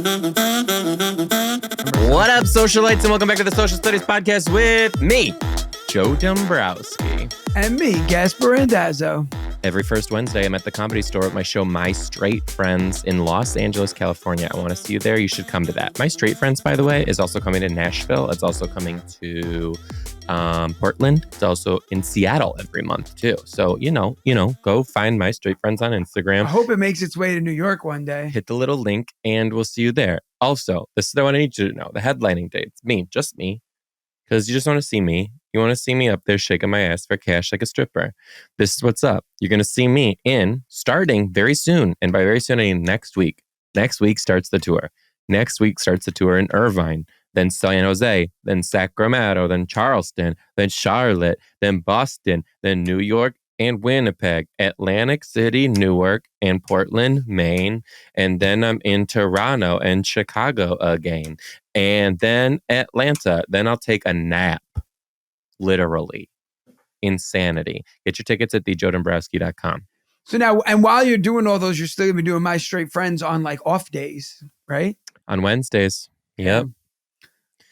What up, socialites, and welcome back to the Social Studies Podcast with me, Joe Dombrowski. And me, Gaspare Randazzo. Every first Wednesday, I'm at the Comedy Store at my show, My Straight Friends, in Los Angeles, California. I want to see you there. You should come to that. My Straight Friends, by the way, is also coming to Nashville. It's also coming to Portland. It's also in Seattle every month, too. So, you know, go find My Straight Friends on Instagram. I hope it makes its way to New York one day. Hit the little link, and we'll see you there. Also, this is what I need you to know. The headlining date, it's me, just me, because you just want to see me. You want to see me up there shaking my ass for cash like a stripper. This is what's up. You're going to see me starting very soon. And by very soon, I mean next week. Next week starts the tour. Next week starts the tour in Irvine, then San Jose, then Sacramento, then Charleston, then Charlotte, then Boston, then New York and Winnipeg, Atlantic City, Newark, and Portland, Maine. And then I'm in Toronto and Chicago again. And then Atlanta. Then I'll take a nap. Literally. Insanity. Get your tickets at thejoedombrowski.com. So now, and while you're doing all those, you're still going to be doing My Straight Friends on like off days, right? On Wednesdays. Yep.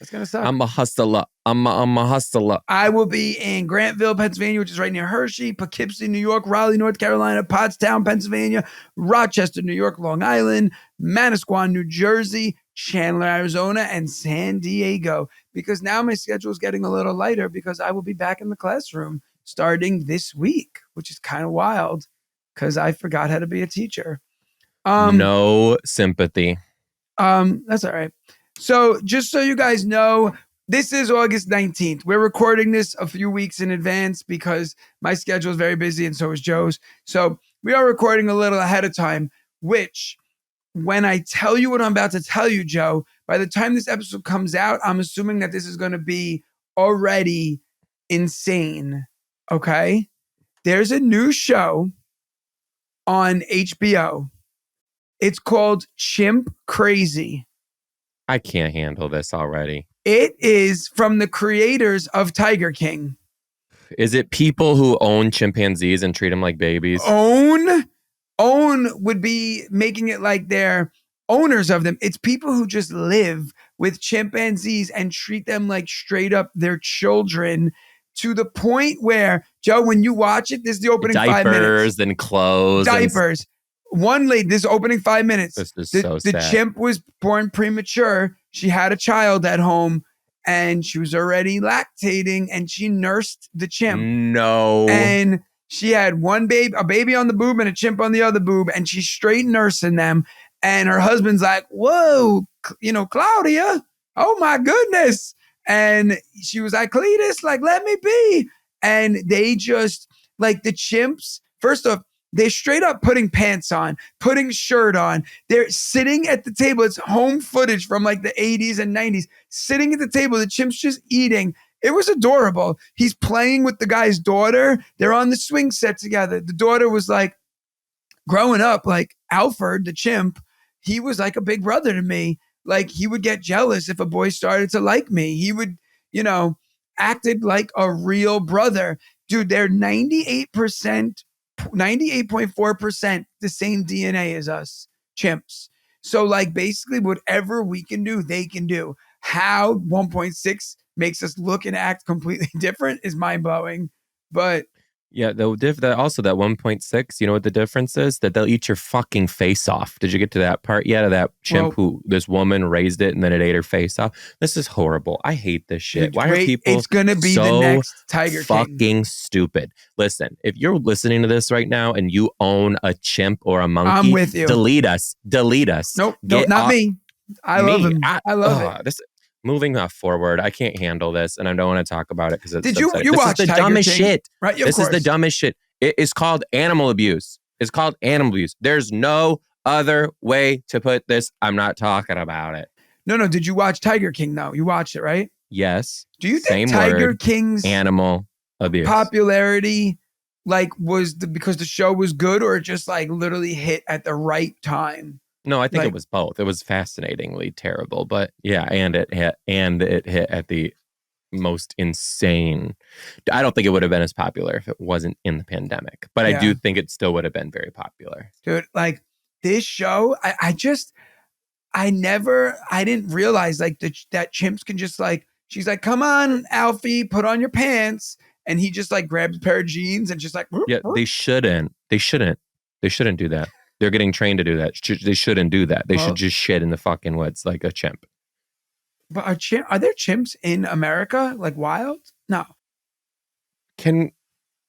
That's going to suck. I'm a hustler. I'm a hustler. I will be in Grantville, Pennsylvania, which is right near Hershey, Poughkeepsie, New York, Raleigh, North Carolina, Pottstown, Pennsylvania, Rochester, New York, Long Island, Manasquan, New Jersey, Chandler, Arizona, and San Diego. Because now my schedule is getting a little lighter because I will be back in the classroom starting this week, which is kind of wild because I forgot how to be a teacher. No sympathy. That's all right. So just so you guys know, this is August 19th. We're recording this a few weeks in advance because my schedule is very busy and so is Joe's. So we are recording a little ahead of time, which when I tell you what I'm about to tell you, Joe, by the time this episode comes out, I'm assuming that this is going to be already insane. Okay? There's a new show on HBO. It's called Chimp Crazy. I can't handle this already. It is from the creators of Tiger King. Is it people who own chimpanzees and treat them like babies? Own would be making it like they're owners of them. It's people who just live with chimpanzees and treat them like straight up their children to the point where, Joe, when you watch it, this is the opening 5 minutes. Diapers and clothes. Diapers. One lady, this opening 5 minutes. This is so sad. The chimp was born premature. She had a child at home and she was already lactating and she nursed the chimp. No. And she had a baby on the boob and a chimp on the other boob, and she's straight nursing them. And her husband's like, whoa, Claudia, oh my goodness. And she was like, Cletus, like, let me be. And they just, like the chimps, first off, they're straight up putting pants on, putting shirt on. They're sitting at the table. It's home footage from like the 80s and 90s. Sitting at the table, the chimp's just eating. It was adorable. He's playing with the guy's daughter. They're on the swing set together. The daughter was like, growing up, like Alfred, the chimp, he was like a big brother to me. Like he would get jealous if a boy started to like me. He would, acted like a real brother. Dude, they're 98.4% the same DNA as us, chimps. So like basically whatever we can do, they can do. How 1.6 makes us look and act completely different is mind-blowing. But yeah, also that 1.6, you know what the difference is? That they'll eat your fucking face off. Did you get to that part yet of that chimp who this woman raised it and then it ate her face off? This is horrible. I hate this shit. Why are people it's gonna be so the next Tiger fucking King. stupid? Listen, if you're listening to this right now and you own a chimp or a monkey, I'm with you. Delete us. Nope, not me. I love him. I love it. Moving forward, I can't handle this, and I don't want to talk about it because it's. Did you watch the Tiger dumbest King? shit? Right, this is the dumbest shit. It is called animal abuse. It's called animal abuse. There's no other way to put this. I'm not talking about it. No. Did you watch Tiger King though? You watched it, right? Yes. Do you think Tiger King's animal abuse popularity was because the show was good, or it just like literally hit at the right time? No, I think it was both. It was fascinatingly terrible, but yeah, and it hit at the most insane. I don't think it would have been as popular if it wasn't in the pandemic, but I do think it still would have been very popular. Dude, like this show, I didn't realize like that chimps can just like, she's like, come on, Alfie, put on your pants. And he just like grabs a pair of jeans and just like, whoop, Yeah, whoop. they shouldn't. They shouldn't do that. They're getting trained to do that. They shouldn't do that. They should just shit in the fucking woods like a chimp. But are there chimps in America? Like wild? No.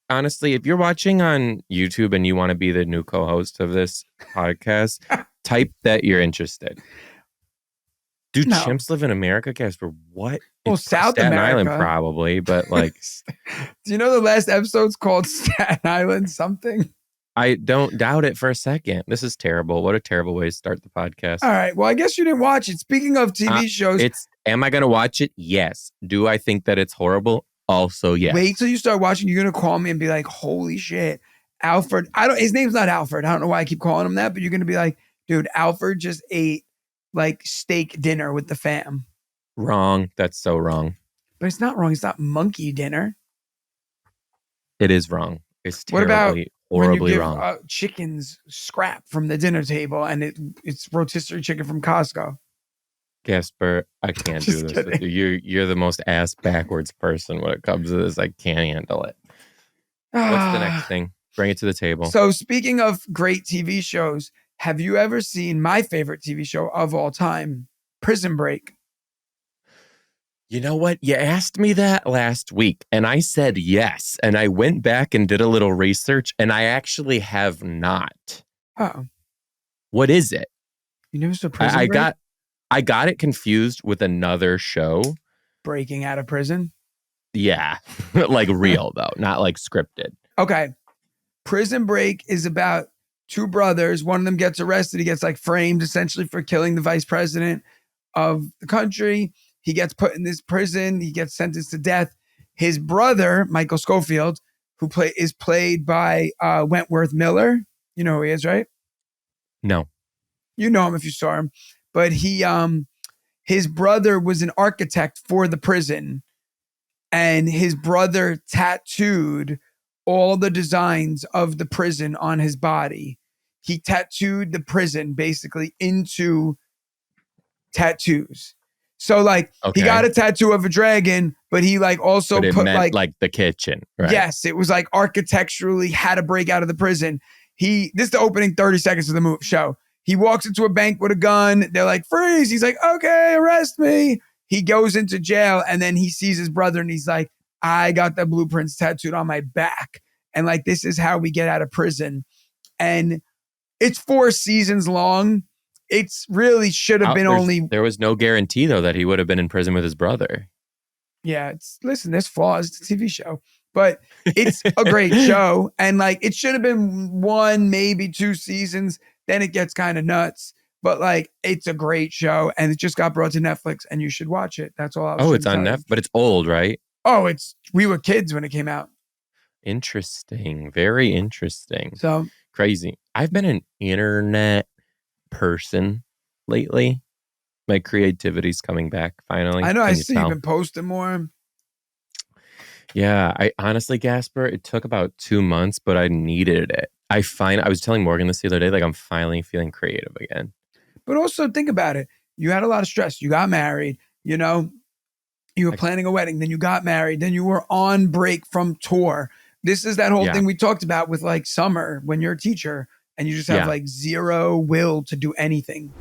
Honestly, if you're watching on YouTube and you want to be the new co-host of this podcast, type that you're interested. Do No. chimps live in America, Gaspar? What? Well, South Staten America. Island, probably, but like. Do you know the last episode's called Staten Island something? I don't doubt it for a second. This is terrible. What a terrible way to start the podcast. All right. Well, I guess you didn't watch it. Speaking of TV shows. Am I going to watch it? Yes. Do I think that it's horrible? Also, yes. Wait till you start watching. You're going to call me and be like, holy shit. Alfred. His name's not Alfred. I don't know why I keep calling him that, but you're going to be like, dude, Alfred just ate like steak dinner with the fam. Wrong. That's so wrong. But it's not wrong. It's not monkey dinner. It is wrong. It's what about horribly when you give, wrong. Chicken's scrap from the dinner table and it's rotisserie chicken from Costco. Gaspar, I can't do this with you. You're the most ass backwards person when it comes to this. I can't handle it. What's the next thing? Bring it to the table. So speaking of great TV shows, have you ever seen my favorite TV show of all time, Prison Break? You know what? You asked me that last week and I said yes. And I went back and did a little research and I actually have not. Oh. What is it? You never saw Prison Break? I got it confused with another show. Breaking Out of Prison? Yeah. Like real though, not like scripted. Okay. Prison Break is about two brothers. One of them gets arrested. He gets like framed essentially for killing the vice president of the country. He gets put in this prison. He gets sentenced to death. His brother, Michael Scofield, is played by Wentworth Miller. You know who he is, right? No. You know him if you saw him. But his brother was an architect for the prison. And his brother tattooed all the designs of the prison on his body. He tattooed the prison basically into tattoos. So like he got a tattoo of a dragon, but he like also put like the kitchen. Right? Yes, it was like architecturally how to break out of the prison. This is the opening 30 seconds of the show. He walks into a bank with a gun. They're like, freeze. He's like, okay, arrest me. He goes into jail and then he sees his brother and he's like, I got the blueprints tattooed on my back. And like, this is how we get out of prison. And it's 4 seasons long. It's really should have been there was no guarantee though that he would have been in prison with his brother. Yeah. There's flaws. It's a TV show, but it's a great show. And like, it should have been 1, maybe 2 seasons. Then it gets kind of nuts, but like, it's a great show and it just got brought to Netflix and you should watch it. That's all I was Oh, it's on Netflix, but it's old, right? Oh, we were kids when it came out. Interesting. Very interesting. So crazy. I've been an internet person lately. My creativity's coming back finally. I know. I see you've been posting more. Yeah, I honestly, Gaspar, it took about 2 months, but I needed it. I was telling Morgan this the other day, like I'm finally feeling creative again. But also think about it. You had a lot of stress. You got married, you know, you were planning a wedding, then you got married, then you were on break from tour. This is that whole thing we talked about with like summer when you're a teacher and you just have like zero will to do anything.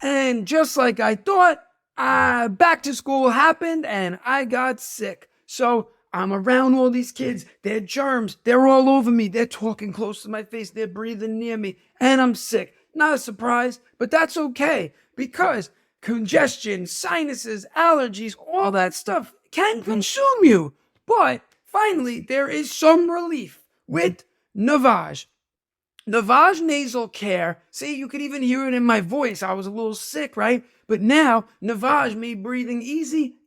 And just like I thought, back to school happened and I got sick. So I'm around all these kids. They're germs. They're all over me. They're talking close to my face. They're breathing near me. And I'm sick. Not a surprise, but that's okay. Because congestion, sinuses, allergies, all that stuff can consume you. But finally, there is some relief with Navage. Navage nasal care. See, you could even hear it in my voice. I was a little sick, right? But now, Navage made breathing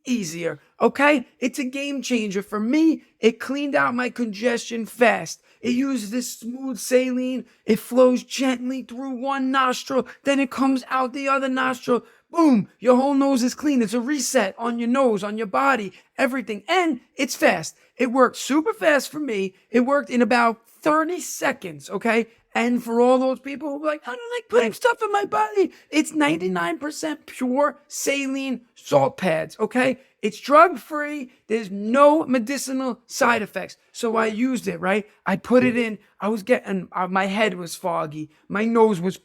easier, okay? It's a game changer. For me, it cleaned out my congestion fast. It uses this smooth saline. It flows gently through one nostril, then it comes out the other nostril. Boom, your whole nose is clean. It's a reset on your nose, on your body, everything. And it's fast. It worked super fast for me. It worked in about 30 seconds, okay? And for all those people who are like, I don't like putting stuff in my body, it's 99% pure saline salt pads, okay? It's drug-free. There's no medicinal side effects. So I used it, right? I put it in. I was getting, my head was foggy. My nose was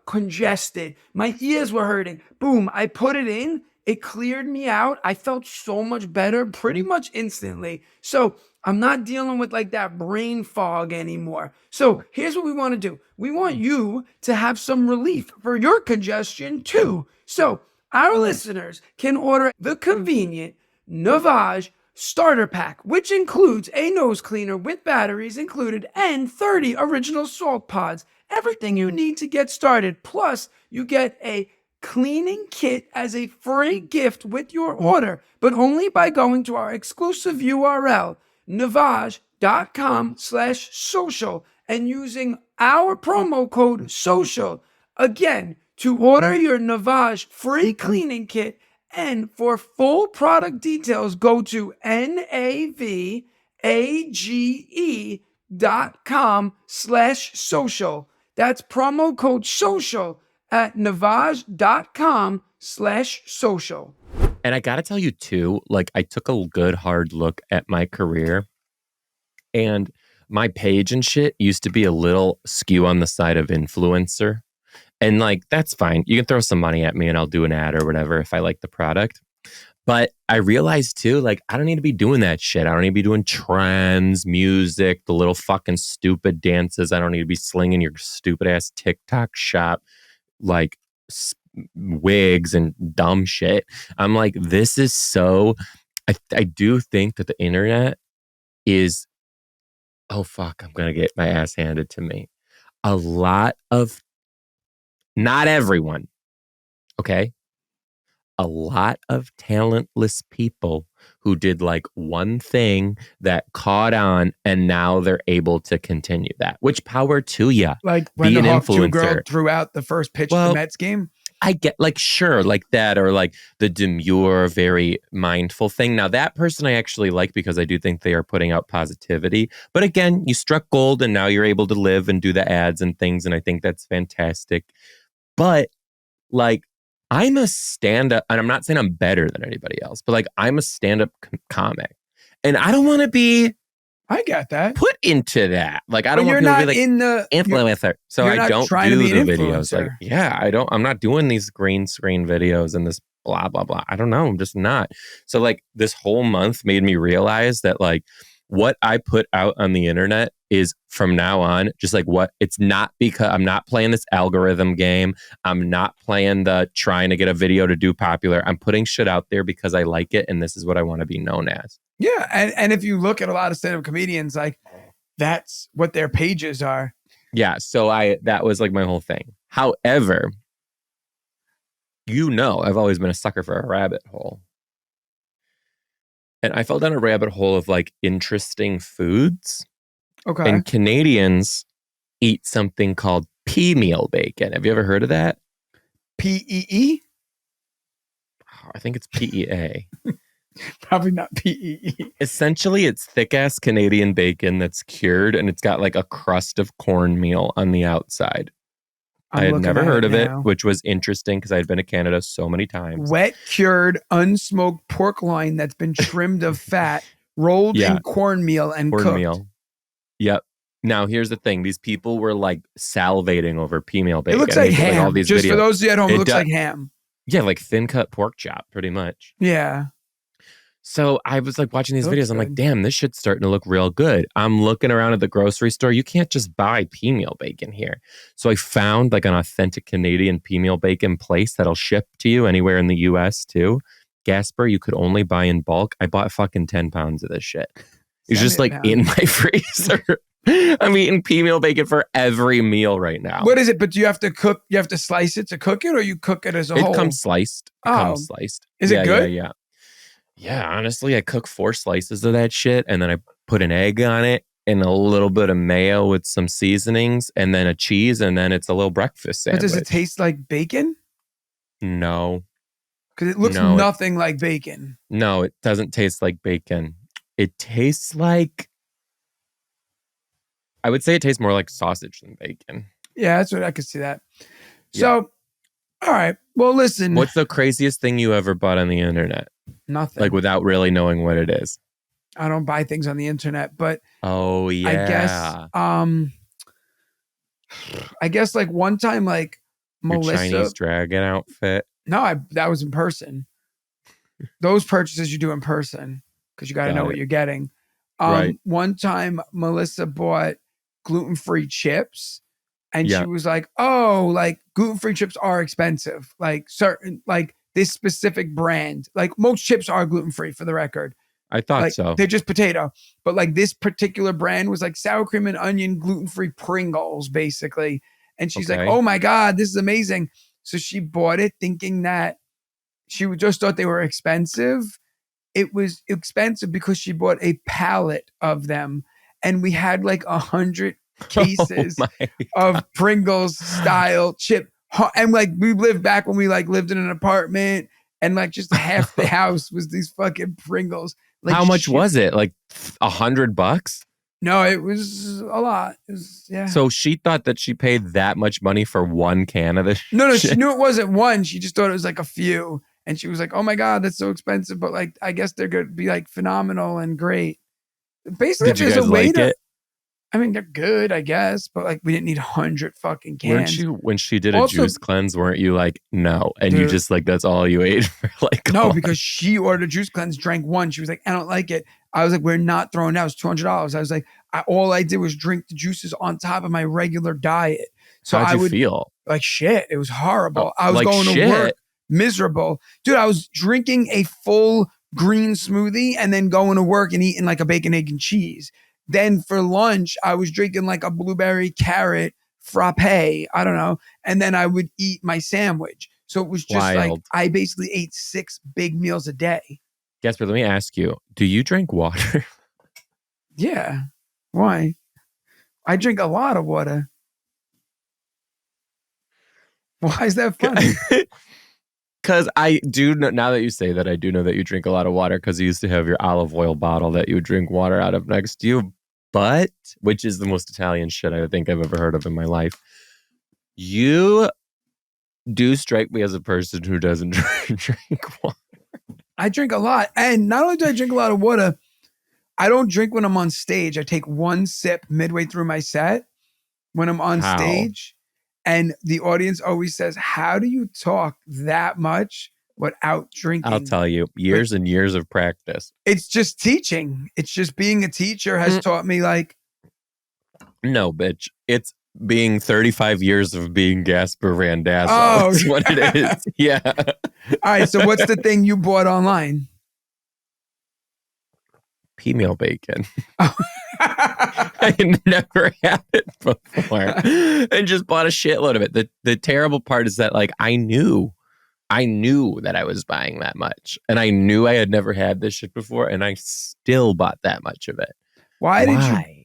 congested. My ears were hurting. Boom, I put it in. It cleared me out. I felt so much better pretty much instantly. So I'm not dealing with like that brain fog anymore. So here's what we want to do. We want you to have some relief for your congestion too. So our listeners can order the convenient Navage starter pack, which includes a nose cleaner with batteries included and 30 original salt pods. Everything you need to get started. Plus, you get a cleaning kit as a free gift with your order, but only by going to our exclusive URL, navage.com/social, and using our promo code social. Again, to order your Navage free cleaning kit and for full product details, go to navage.com/social. That's promo code social at navage.com/social. And I got to tell you too, like I took a good hard look at my career, and my page and shit used to be a little skew on the side of influencer. And like, that's fine. You can throw some money at me and I'll do an ad or whatever if I like the product. But I realized too, like, I don't need to be doing that shit. I don't need to be doing trends, music, the little fucking stupid dances. I don't need to be slinging your stupid ass TikTok shop, like wigs and dumb shit. I'm like, this is so, I do think that the internet is, oh fuck, I'm going to get my ass handed to me. A lot of, not everyone, okay? A lot of talentless people who did like one thing that caught on and now they're able to continue that, which power to you. Like when be the an Hawk 2 girl influencer. threw out the first pitch of the Mets game. I get like, sure, like that, or like the demure, very mindful thing. Now that person I actually like because I do think they are putting out positivity. But again, you struck gold and now you're able to live and do the ads and things. And I think that's fantastic. But like, I'm a stand-up, and I'm not saying I'm better than anybody else, but like I'm a stand-up comic. And I don't want to be I got that. put into that. Like I don't But want you're people to not be like in the influencer. So you're I not don't trying to do be the an videos. Like, influencer. yeah, I'm not doing these green screen videos and this blah, blah, blah. I don't know. I'm just not. So like this whole month made me realize that like what I put out on the internet is from now on, just like what it's not, because I'm not playing this algorithm game. I'm not playing the trying to get a video to do popular. I'm putting shit out there because I like it. And this is what I want to be known as. Yeah. And if you look at a lot of stand-up comedians, like that's what their pages are. Yeah. So that was like my whole thing. However, I've always been a sucker for a rabbit hole. And I fell down a rabbit hole of like interesting foods. Okay. And Canadians eat something called Pea Meal Bacon. Have you ever heard of that? PEE? Oh, I think it's PEA. Probably not PEE. Essentially, it's thick-ass Canadian bacon that's cured, and it's got like a crust of cornmeal on the outside. I had never heard of it, which was interesting because I had been to Canada so many times. Wet, cured, unsmoked pork loin that's been trimmed of fat, rolled in cornmeal and cooked. Yep. Now, here's the thing. These people were like salivating over Pea Meal Bacon. It looks like ham. All these Just videos. for those of you at home, it looks like ham. Yeah, like thin-cut pork chop, pretty much. Yeah. So I was like watching these videos. I'm like, damn, this shit's starting to look real good. I'm looking around at the grocery store. You can't just buy Pea Meal Bacon here. So I found like an authentic Canadian Pea Meal Bacon place that'll ship to you anywhere in the US too. Gaspare, you could only buy in bulk. I bought fucking 10 pounds of this shit. It's just like in my freezer. I'm eating Pea Meal Bacon for every meal right now. What is it? But do you have to cook? You have to slice it to cook it, or you cook it as a whole? It comes sliced. Is it good? Yeah. Yeah, honestly, I cook 4 slices of that shit, and then I put an egg on it and a little bit of mayo with some seasonings, and then a cheese, and then it's a little breakfast sandwich. But does it taste like bacon? No. Because it looks nothing like bacon. No, it doesn't taste like bacon. It tastes like I would say it tastes more like sausage than bacon. Yeah, that's what I could see that. Yeah. So, all right. Well, listen. What's the craziest thing you ever bought on the internet? Nothing. Like without really knowing what it is. I don't buy things on the internet, but Oh yeah. I guess like one time, like Your Melissa. Chinese dragon outfit. No, that was in person. Those purchases you do in person because you got to know what you're getting. Right. One time, Melissa bought gluten-free chips, and she was like, "Oh, like gluten-free chips are expensive. Like certain, like this specific brand. Like most chips are gluten-free, for the record. I thought like, so. They're just potato, but like this particular brand was like sour cream and onion gluten-free Pringles, basically. And she's like, "Oh my god, this is amazing!" So she bought it, thinking that she just thought they were expensive. It was expensive because she bought a pallet of them, and we had like 100 cases of Pringles style chip. And like we lived back when we like lived in an apartment, and like just half the house was these fucking Pringles. Like, how much was it? Like $100? No, it was a lot. It was, yeah. So she thought that she paid that much money for one can of this. No, she knew it wasn't one. She just thought it was like a few. And she was like, "Oh my god, that's so expensive." But like, I guess they're going to be like phenomenal and great. Basically, did you guys like it? I mean, they're good, I guess, but like, we didn't need 100 fucking cans. Weren't you, when she did a juice cleanse, weren't you like, no? And you just like, that's all you ate for like, no, because she ordered a juice cleanse, drank one. She was like, "I don't like it." I was like, "We're not throwing it out. It's $200. I was like, all I did was drink the juices on top of my regular diet. So how'd you feel? Like shit. It was horrible. I was like going to work miserable. Dude, I was drinking a full green smoothie and then going to work and eating like a bacon, egg, and cheese. Then for lunch, I was drinking like a blueberry carrot frappe. I don't know. And then I would eat my sandwich. So it was just like, I basically ate 6 big meals a day. Gaspare, let me ask you, do you drink water? Yeah. Why? I drink a lot of water. Why is that funny? Because I do know, now that you say that, I do know that you drink a lot of water because you used to have your olive oil bottle that you would drink water out of next to you. But, which is the most Italian shit I think I've ever heard of in my life, you do strike me as a person who doesn't drink water. I drink a lot. And not only do I drink a lot of water, I don't drink when I'm on stage. I take one sip midway through my set when I'm on stage. And the audience always says, "How do you talk that much without drinking?" I'll tell you, years and years of practice. It's just teaching. It's just being a teacher has taught me like. No, bitch. It's being 35 years of being Gaspare Randazzo. Oh, that's what it is. Yeah. All right. So what's the thing you bought online? Pea Meal Bacon. I never had it before and just bought a shitload of it. The terrible part is that like I knew that I was buying that much, and I knew I had never had this shit before, and I still bought that much of it. Why do I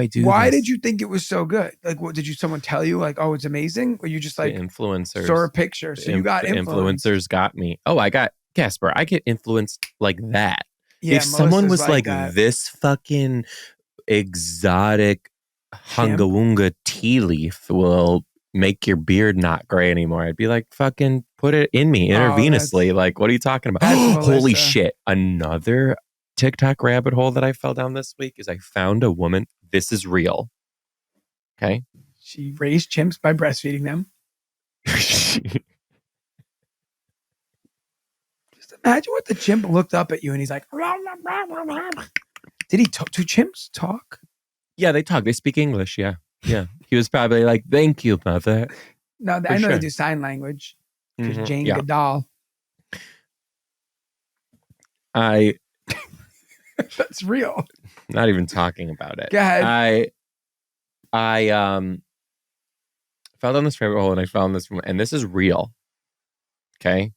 do Why did you think it was so good? Like, what did someone tell you? Like, "Oh, it's amazing," or you just like the influencers saw a picture? So you got influencers got me. Oh, I got Gaspare. I get influenced like that. Yeah, if someone was like this fucking exotic Hungawunga tea leaf will make your beard not gray anymore, I'd be like, fucking put it in me intravenously. Like, what are you talking about? Holy shit. Another TikTok rabbit hole that I fell down this week is I found a woman. This is real. Okay. She raised chimps by breastfeeding them. Just imagine what the chimp looked up at you and he's like, did he talk? Do chimps talk? Yeah, they talk. They speak English. Yeah. Yeah. He was probably like, "Thank you, mother." No, I know they do sign language. Because Jane Goodall. That's real. Not even talking about it. Go ahead. I fell down this rabbit hole and I found this one, and this is real. Okay.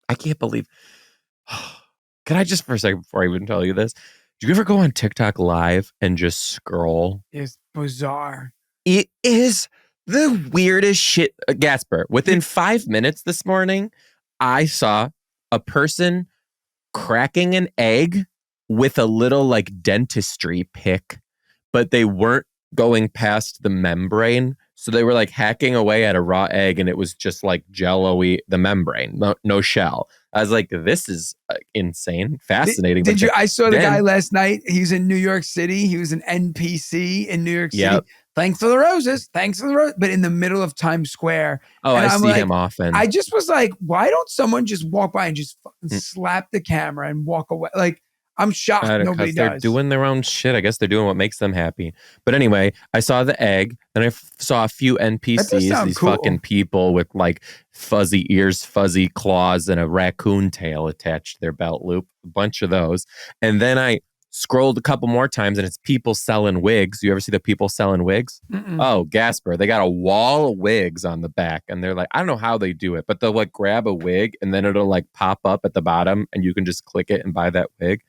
I can't believe. Can I just for a second before I even tell you this? Do you ever go on TikTok live and just scroll? It's bizarre. It is the weirdest shit. Gaspare, within 5 minutes this morning, I saw a person cracking an egg with a little like dentistry pick but they weren't going past the membrane. So they were like hacking away at a raw egg, and it was just like jello-y, the membrane, no shell. I was like, this is insane, fascinating. Did But you? I saw the guy then, last night. He's in New York City. He was an NPC in New York City. yep. Thanks for the roses. Thanks for the roses. But in the middle of Times Square. Oh, And I I'm see like, him often. I just was like, why don't someone just walk by and just fucking Mm. slap the camera and walk away? Like, I'm shocked nobody Because they're does. doing their own shit. I guess they're doing what makes them happy. But anyway, I saw the egg, and I saw a few That does NPCs, sound these cool. fucking people with like fuzzy ears, fuzzy claws, and a raccoon tail attached to their belt loop. A bunch of those. And then I scrolled a couple more times, and it's people selling wigs. You ever see the people selling wigs? Mm-mm. Oh, Gaspar, they got a wall of wigs on the back, and they're like, I don't know how they do it, but they'll like grab a wig, and then it'll like pop up at the bottom, and you can just click it and buy that wig.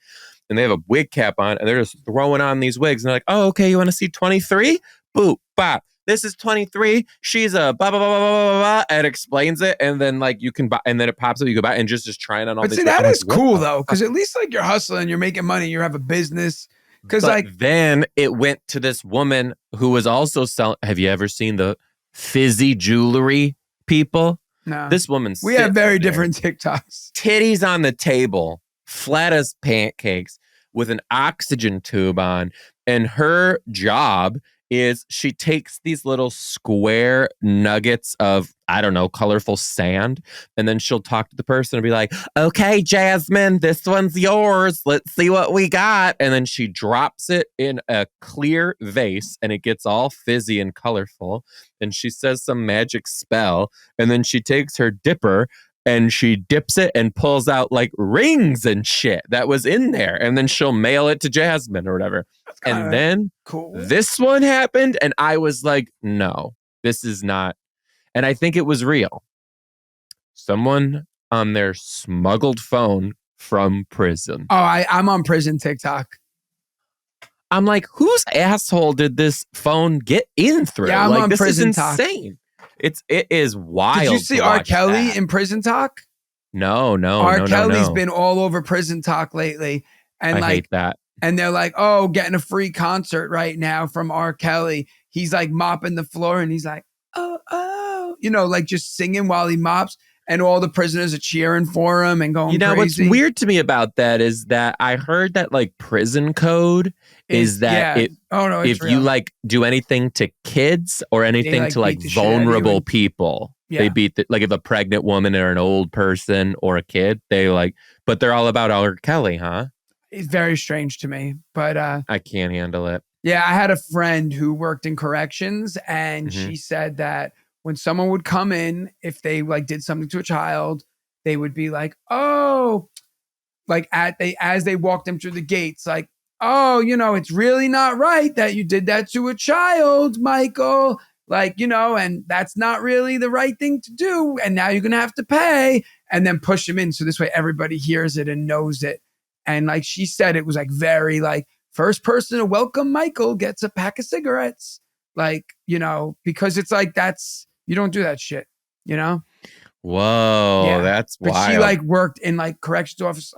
And they have a wig cap on, and they're just throwing on these wigs. And they're like, oh, okay, you want to see 23? Boop, bop. This is 23. She's a blah, blah, blah, blah, blah, blah, blah. And explains it. And then like you can buy, and then it pops up, you go buy and just trying on all But these. see, that I'm is like, cool though, because at least like you're hustling, you're making money, you have a business. Because but like, then it went to this woman who was also selling. Have you ever seen the fizzy jewelry people? no, This woman, we have very there, different TikToks. titties on the table, flat as pancakes, with an oxygen tube on. And her job is she takes these little square nuggets of, I don't know, colorful sand. And then she'll talk to the person and be like, okay, Jasmine, this one's yours. Let's see what we got. And then she drops it in a clear vase and it gets all fizzy and colorful. And she says some magic spell. And then she takes her dipper and she dips it and pulls out like rings and shit that was in there. And then she'll mail it to Jasmine or whatever. And then Cool. this one happened. And I was like, no, this is not. And I think it was real. Someone on their smuggled phone from prison. Oh, I'm on prison TikTok. I'm like, whose asshole did this phone get in through? Yeah, I'm like, on this prison is talk. insane. It is wild. Did you see to R. watch Kelly that. in Prison Talk? No. R. Kelly's no. been all over Prison Talk lately. And I like, hate that. and they're like, oh, getting a free concert right now from R. Kelly. He's like mopping the floor and he's like, oh, you know, like just singing while he mops. And all the prisoners are cheering for him and going crazy. What's weird to me about that is that I heard that like prison code is that if you like do anything to kids or anything to like vulnerable people, they beat like if a pregnant woman or an old person or a kid, they like, but they're all about R. Kelly, huh? It's very strange to me, but I can't handle it. Yeah, I had a friend who worked in corrections and she said that when someone would come in, if they like did something to a child, they would be like, oh, like as they walked them through the gates, like, oh, you know, it's really not right that you did that to a child, Michael. Like, you know, and that's not really the right thing to do. And now you're going to have to pay and then push them in. So this way everybody hears it and knows it. And like she said, it was like very like first person to welcome Michael gets a pack of cigarettes. Like, you know, because it's like you don't do that shit, you know? Whoa, that's wild. But she like worked in like corrections office,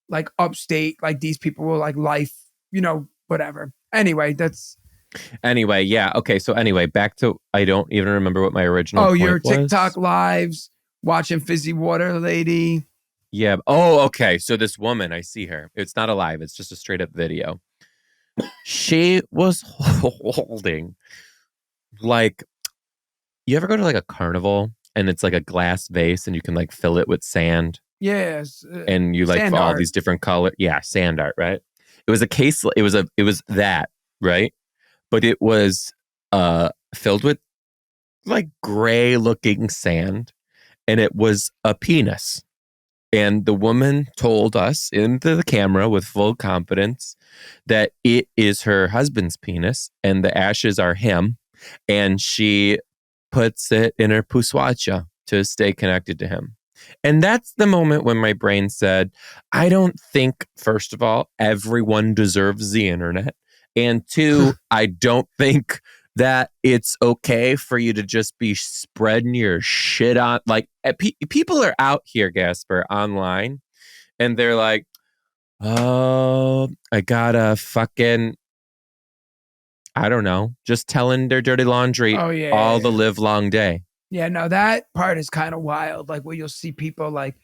like upstate, like these people were like life, you know, whatever. Anyway, yeah. Okay, so anyway, back to I don't even remember what my original point your was. TikTok lives, watching Fizzy Water Lady. Yeah. Oh, okay. So this woman, I see her. It's not a live, it's just a straight up video. She was holding like, you ever go to like a carnival and it's like a glass vase and you can like fill it with sand? Yes. And you like all art. these different color. Yeah, sand art, right? It was a case, it was that, right? But it was filled with like gray looking sand and it was a penis. And the woman told us into the camera with full confidence that it is her husband's penis and the ashes are him. And she puts it in her puswacha to stay connected to him. And that's the moment when my brain said, I don't think, first of all, everyone deserves the internet. And two, I don't think that it's okay for you to just be spreading your shit on. Like, people are out here, Gaspar, online, and they're like, oh, I got a fucking I don't know, just telling their dirty laundry Oh yeah, all the live long day. yeah. No, that part is kind of wild. Like where you'll see people like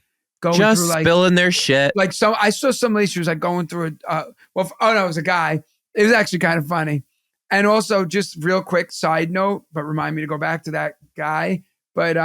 going through Just spilling their shit. like so. I saw some lady, she was like going through a oh no, it was a guy. It was actually kind of funny. And also, just real quick side note, but remind me to go back to that guy. But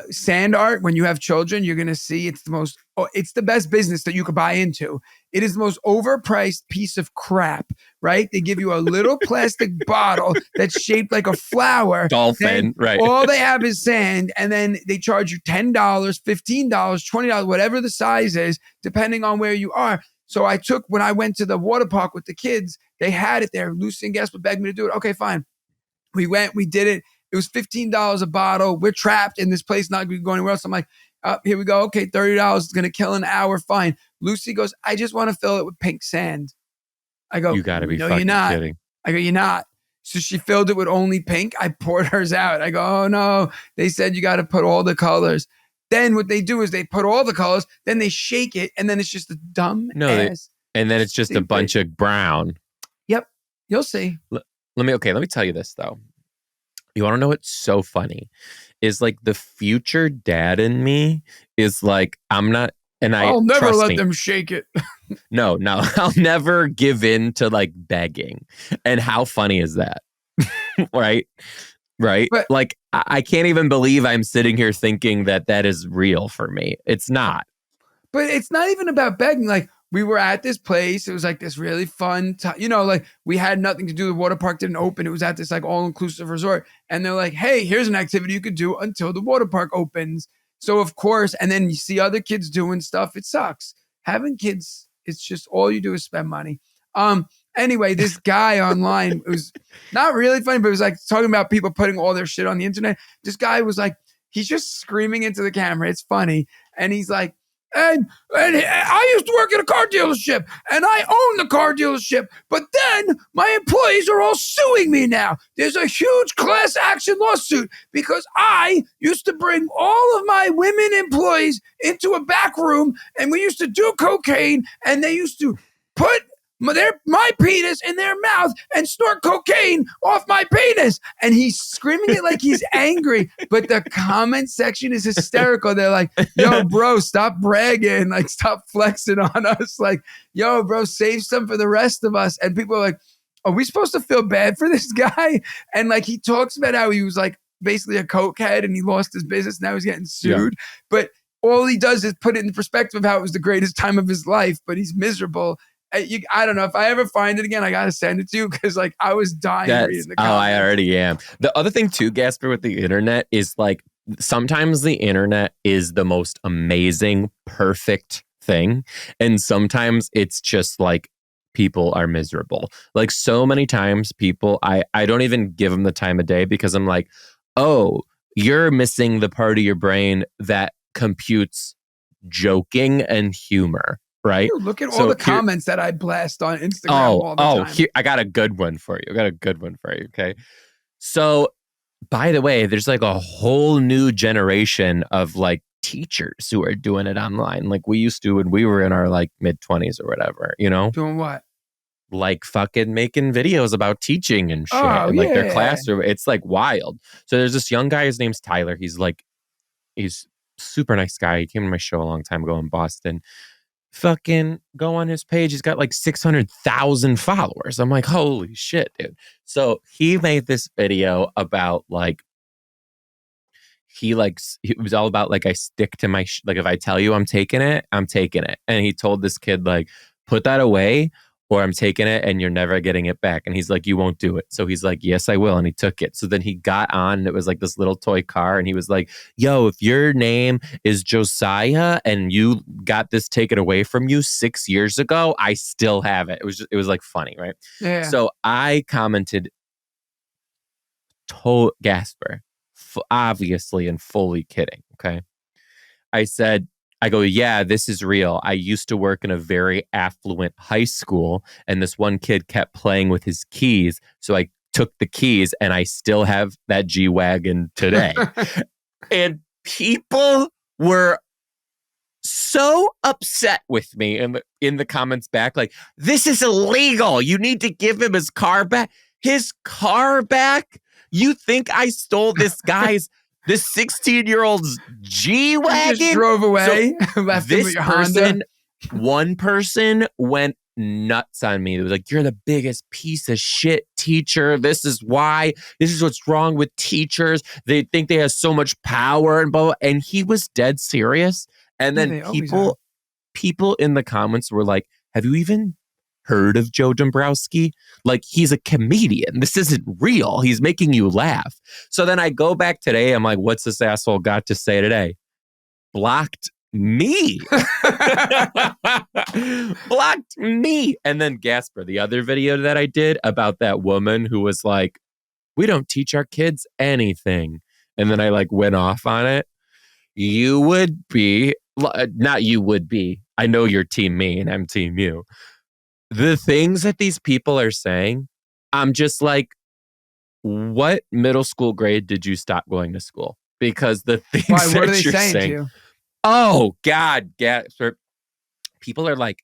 sand art, when you have children, you're gonna see it's the best business that you could buy into. It is the most overpriced piece of crap, right? They give you a little plastic bottle that's shaped like a flower. Dolphin, right? All they have is sand, and then they charge you $10, $15, $20, whatever the size is, depending on where you are. So when I went to the water park with the kids, they had it there. Lucy and Gaspar begged me to do it. Okay, fine. We went, we did it. It was $15 a bottle. We're trapped in this place, not going to go anywhere else. I'm like, here we go. Okay, $30 is going to kill an hour. Fine. Lucy goes, I just want to fill it with pink sand. I go, you got to be no, fucking you're not. kidding. I go, you're not. So she filled it with only pink. I poured hers out. I go, oh no. They said you got to put all the colors. Then what they do is they put all the colors, then they shake it, and then it's just a dumb ass. And then it's just a bunch of brown. Yep. You'll see. Let me tell you this though. You want to know what's so funny? Is like the future dad in me is like, I'm not, and I'll never let them shake it. No, I'll never give in to like begging. And how funny is that? Right? But, like, I can't even believe I'm sitting here thinking that is real for me. It's not. But it's not even about begging. Like, we were at this place. It was like this really fun time. Like we had nothing to do. The water park didn't open. It was at this like all-inclusive resort. And they're like, hey, here's an activity you could do until the water park opens. So of course, and then you see other kids doing stuff. It sucks. Having kids, it's just all you do is spend money. Anyway, this guy online, it was not really funny, but it was like talking about people putting all their shit on the internet. This guy was like, he's just screaming into the camera. It's funny. And he's like, and I used to work at a car dealership and I own the car dealership. But then my employees are all suing me now. There's a huge class action lawsuit because I used to bring all of my women employees into a back room and we used to do cocaine and they used to put my penis in their mouth and snort cocaine off my penis. And he's screaming it like he's angry. But the comment section is hysterical. They're like, yo, bro, stop bragging. Like, stop flexing on us. Like, yo, bro, save some for the rest of us. And people are like, are we supposed to feel bad for this guy? And like, he talks about how he was like basically a cokehead and he lost his business. Now he's getting sued. Yeah. But all he does is put it in perspective of how it was the greatest time of his life, but he's miserable. I don't know. If I ever find it again, I got to send it to you because like I was dying reading the comments. I already am. The other thing too, Gaspar, with the internet is like sometimes the internet is the most amazing, perfect thing. And sometimes it's just like people are miserable. Like so many times people, I don't even give them the time of day because I'm like, oh, you're missing the part of your brain that computes joking and humor. Right. Dude, look at all the comments that I blast on Instagram all the time. I got a good one for you. Okay. So, by the way, there's like a whole new generation of like teachers who are doing it online. Like we used to when we were in our like mid-20s or whatever, Doing what? Like fucking making videos about teaching and shit. And like their classroom. It's like wild. So there's this young guy, his name's Tyler. He's super nice guy. He came to my show a long time ago in Boston. Fucking go on his page. He's got like 600,000 followers. I'm like, holy shit, dude. So he made this video about like, it was all about like, I stick to my, like if I tell you I'm taking it, I'm taking it. And he told this kid like, put that away or I'm taking it and you're never getting it back. And he's like, you won't do it. So he's like, yes, I will. And he took it. So then he got on and it was like this little toy car. And he was like, yo, if your name is Josiah and you got this taken away from you 6 years ago, I still have it. It was like funny, right? Yeah. So I commented, Gaspar, obviously and fully kidding. Okay. I go, yeah, this is real. I used to work in a very affluent high school, and this one kid kept playing with his keys. So I took the keys, and I still have that G-Wagon today. And people were so upset with me in the comments back, like, this is illegal. You need to give him his car back. His car back? You think I stole this 16-year-old's G-Wagon? You just drove away, left him with your Honda. One person went nuts on me. It was like, you're the biggest piece of shit teacher. This is why. This is what's wrong with teachers. They think they have so much power and blah, blah. And he was dead serious. And then people in the comments were like, have you even heard of Joe Dombrowski? Like, he's a comedian. This isn't real. He's making you laugh. So then I go back today. I'm like, what's this asshole got to say today? Blocked me. Blocked me. And then Gaspare, the other video that I did about that woman who was like, we don't teach our kids anything. And then I like went off on it. You would be, not you would be. I know you're team me and I'm team you. The things that these people are saying, I'm just like, what middle school grade did you stop going to school? Because the things what that are they you're saying to saying, you? oh God, people are like,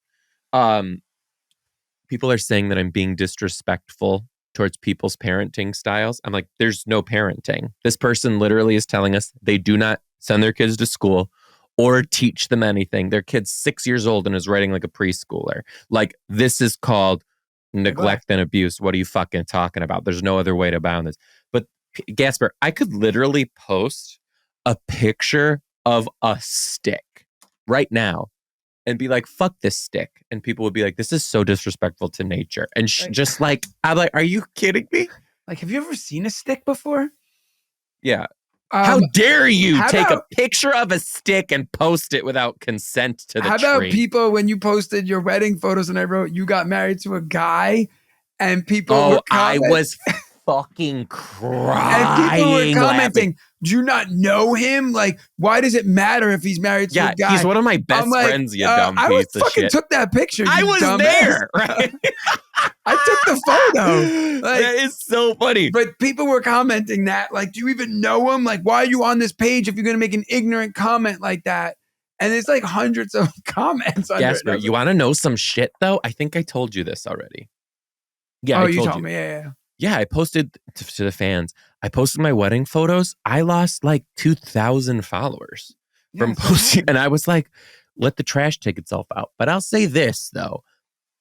people are saying that I'm being disrespectful towards people's parenting styles. I'm like, there's no parenting. This person literally is telling us they do not send their kids to school or teach them anything. Their kid's 6 years old and is writing like a preschooler. Like, this is called neglect and abuse. What are you fucking talking about? There's no other way to bound this. But Gaspare, I could literally post a picture of a stick right now and be like, fuck this stick. And people would be like, this is so disrespectful to nature. And just like, I'm like, are you kidding me? Like, have you ever seen a stick before? Yeah. How dare you take a picture of a stick and post it without consent to the tree? How about people, when you posted your wedding photos and I wrote, you got married to a guy, and people were I was fucking crying. And people were commenting, do you not know him? Like, why does it matter if he's married to a guy? He's one of my best friends, you dumb piece of shit. I fucking took that picture, I was there, right? I took the photo. Like, that is so funny. But people were commenting that, like, do you even know him? Like, why are you on this page if you're going to make an ignorant comment like that? And there's like hundreds of comments under Gaspare, you want to know some shit, though? I think I told you this already. Yeah, you told me. Yeah. Yeah, I posted to the fans. I posted my wedding photos. I lost like 2,000 followers from posting. And I was like, let the trash take itself out. But I'll say this, though.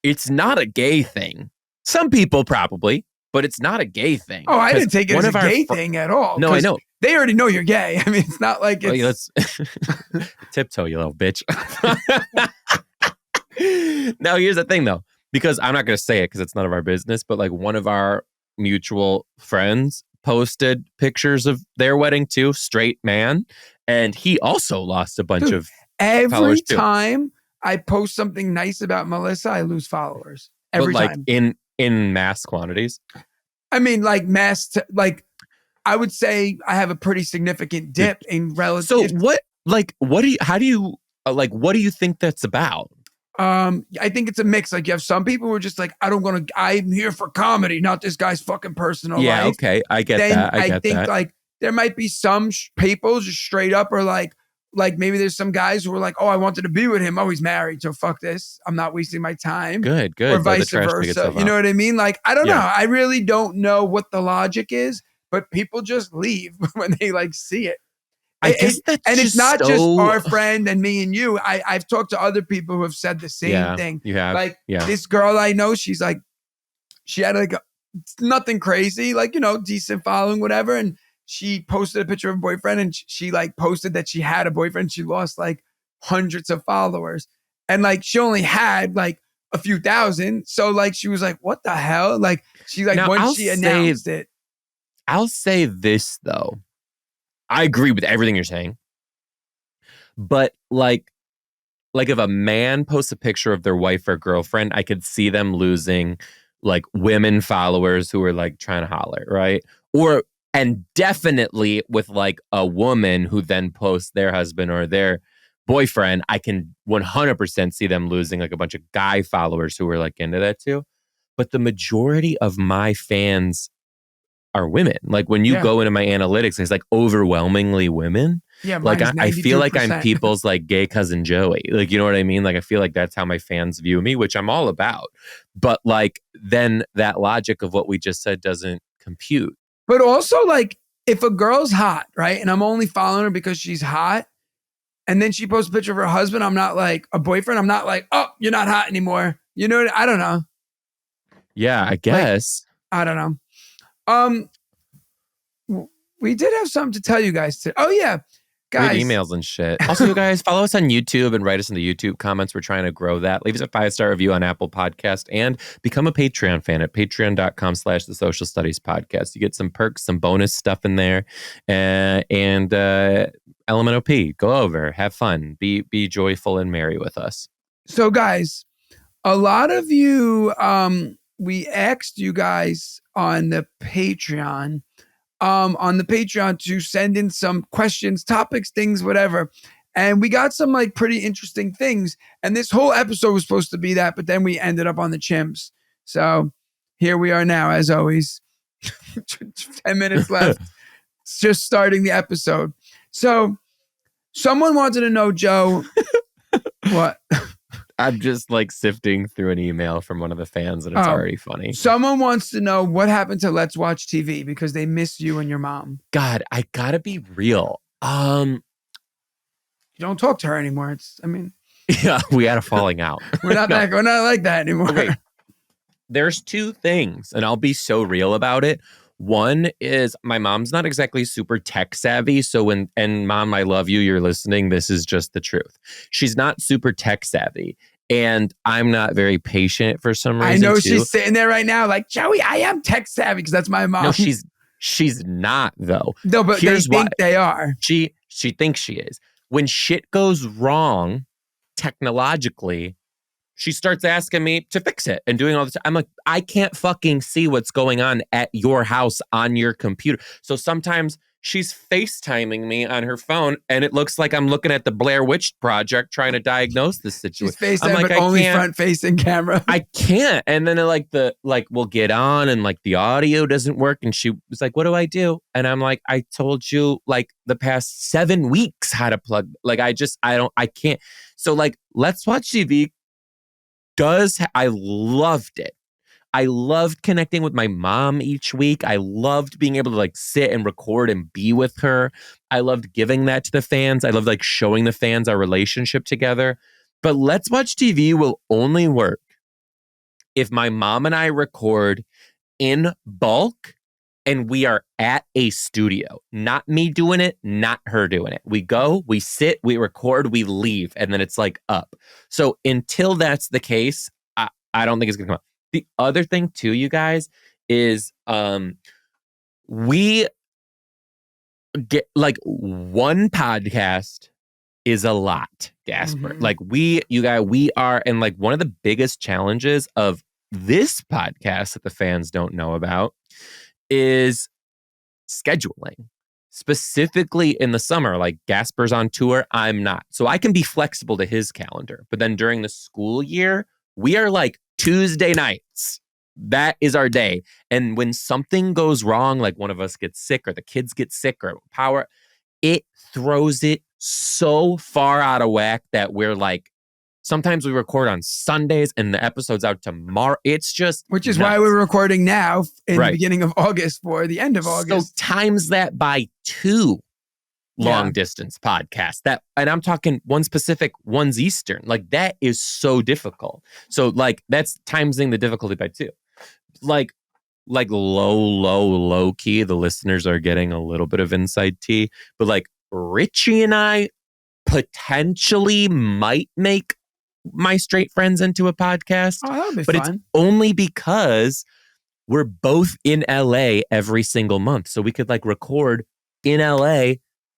It's not a gay thing. Some people probably, but it's not a gay thing. Oh, I didn't take it as a gay thing at all. No, I know. They already know you're gay. I mean, it's not like it's... let's tiptoe, you little bitch. Now, here's the thing, though. Because I'm not going to say it because it's none of our business, but like one of our mutual friends posted pictures of their wedding too, straight man, and he also lost a bunch of every time I post something nice about Melissa, I lose followers every time. In mass quantities. I mean, like I would say I have a pretty significant dip in relative. So what do you think that's about? I think it's a mix. Like, you have some people who are just like, I'm here for comedy, not this guy's fucking personal life. Yeah, okay. I get that. I think like there might be some people just straight up are like maybe there's some guys who are like, oh, I wanted to be with him. Oh, he's married. So fuck this. I'm not wasting my time. Good. Or vice versa. You know what I mean? Like, I don't know. I really don't know what the logic is, but people just leave when they like see it. I guess that's and it's not just our friend and me and you. I've talked to other people who have said the same thing. You have. Like this girl I know, she's like, she had like nothing crazy, like, you know, decent following, whatever. And she posted a picture of her boyfriend and she like posted that she had a boyfriend. She lost like hundreds of followers. And like, she only had like a few thousand. So like, she was like, what the hell? Like, she like, now, once she announced it. I'll say this though. I agree with everything you're saying. But like if a man posts a picture of their wife or girlfriend, I could see them losing like women followers who are like trying to holler, right? And definitely with like a woman who then posts their husband or their boyfriend, I can 100% see them losing like a bunch of guy followers who are like into that too. But the majority of my fans are women. Like when you go into my analytics, it's like overwhelmingly women. Yeah, Like, mine is I feel like I'm 92%. people's like gay cousin Joey. Like, you know what I mean? Like, I feel like that's how my fans view me, which I'm all about. But like, then that logic of what we just said doesn't compute. But also, like, if a girl's hot, right, and I'm only following her because she's hot, and then she posts a picture of her husband, I'm not like a boyfriend. I'm not like, oh, you're not hot anymore. You know, I don't know. Yeah, I Like, guess. I don't know. Um, we did have something to tell you guys today. Oh yeah, We have guys. emails and shit. Also, you guys, follow us on YouTube and write us in the YouTube comments. We're trying to grow that. Leave us a 5-star review on Apple Podcast and become a Patreon fan at patreon.com/the Social Studies Podcast. You get some perks, some bonus stuff in there. And LMNOP, go over, have fun, be joyful and merry with us. So guys, a lot of you, we asked you guys on the Patreon to send in some questions, topics, things, whatever. And we got some like pretty interesting things. And this whole episode was supposed to be that, but then we ended up on the Chimps. So here we are now, as always. 10 minutes left. It's just starting the episode. So someone wanted to know, Joe, what? I'm just like sifting through an email from one of the fans and it's already funny. Someone wants to know what happened to Let's Watch TV because they miss you and your mom. God, I gotta be real. You don't talk to her anymore. Yeah, we had a falling out. We're not we're not like that anymore. Okay. There's two things, and I'll be so real about it. One is my mom's not exactly super tech savvy. So and mom, I love you. You're listening. This is just the truth. She's not super tech savvy. And I'm not very patient for some reason. I know too. She's sitting there right now like, Joey, I am tech savvy because that's my mom. No, she's not though. No, but Here's they think they are. She thinks she is. When shit goes wrong technologically, she starts asking me to fix it and doing all this. I'm like, I can't fucking see what's going on at your house on your computer. So sometimes she's FaceTiming me on her phone and it looks like I'm looking at the Blair Witch Project trying to diagnose this situation. She's FaceTiming, but only front-facing camera. I can't. And then we'll get on and like the audio doesn't work. And she was like, what do I do? And I'm like, I told you like the past 7 weeks how to plug. Like, I can't. So like, Let's Watch TV I loved it. I loved connecting with my mom each week. I loved being able to like sit and record and be with her. I loved giving that to the fans. I loved like showing the fans our relationship together. But Let's Watch TV will only work if my mom and I record in bulk and we are at a studio. Not me doing it, not her doing it. We go, we sit, we record, we leave, and then it's like up. So until that's the case, I don't think it's gonna come out. The other thing too, you guys, is we get like one podcast is a lot, Gaspare. Mm-hmm. Like we are, and like one of the biggest challenges of this podcast that the fans don't know about is scheduling, specifically in the summer. Like Gaspar's on tour, I'm not. So I can be flexible to his calendar. But then during the school year, we are like Tuesday nights. That is our day. And when something goes wrong, like one of us gets sick or the kids get sick or power, it throws it so far out of whack that we're like, sometimes we record on Sundays and the episode's out tomorrow. It's just which is nuts. why we're recording now in the beginning of August for the end of August. So times that by 2 long distance podcasts. And I'm talking one specific, one's Eastern. Like that is so difficult. So like that's timesing the difficulty by 2. Like low key, the listeners are getting a little bit of inside tea. But like Richie and I potentially might make My Straight Friends into a podcast. Oh, that would be but fun. It's only because we're both in LA every single month. So we could like record in LA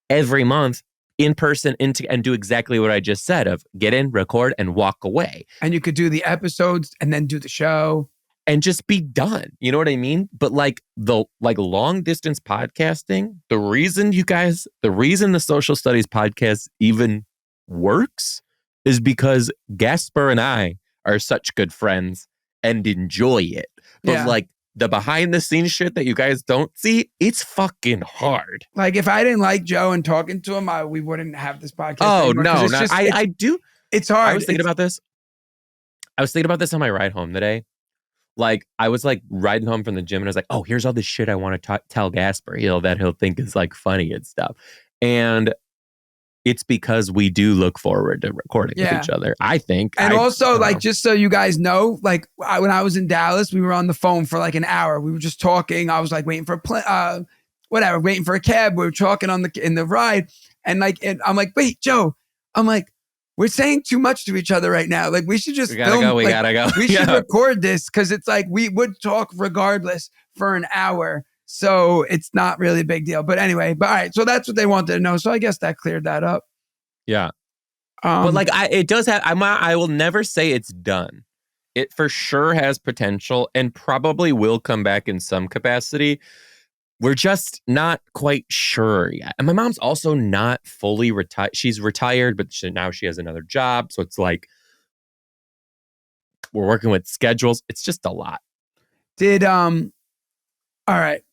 every month in person and do exactly what I just said of get in, record, and walk away. And you could do the episodes and then do the show. And just be done. You know what I mean? But like the long distance podcasting, the reason the Social Studies Podcast even works is because Gaspare and I are such good friends and enjoy it. But like the behind the scenes shit that you guys don't see, it's fucking hard. Like if I didn't like Joe and talking to him, we wouldn't have this podcast Oh anymore. no, It's just, I do. It's hard. I was thinking about this. I was thinking about this on my ride home today. Like I was like riding home from the gym and I was like, oh, here's all this shit I want to tell Gaspare, that he'll think is like funny and stuff. And it's because we do look forward to recording with each other, I think. And also, like, just so you guys know, like when I was in Dallas, we were on the phone for like an hour. We were just talking. I was like waiting for waiting for a cab. We were talking in the ride. And I'm like, wait, Joe. I'm like, we're saying too much to each other right now. Like we should just we gotta go. We should record this because it's like we would talk regardless for an hour. So it's not really a big deal. But anyway, all right. So that's what they wanted to know. So I guess that cleared that up. Yeah. But like it does have, I will never say it's done. It for sure has potential and probably will come back in some capacity. We're just not quite sure yet. And my mom's also not fully retired. She's retired, but now she has another job. So it's like we're working with schedules. It's just a lot. All right.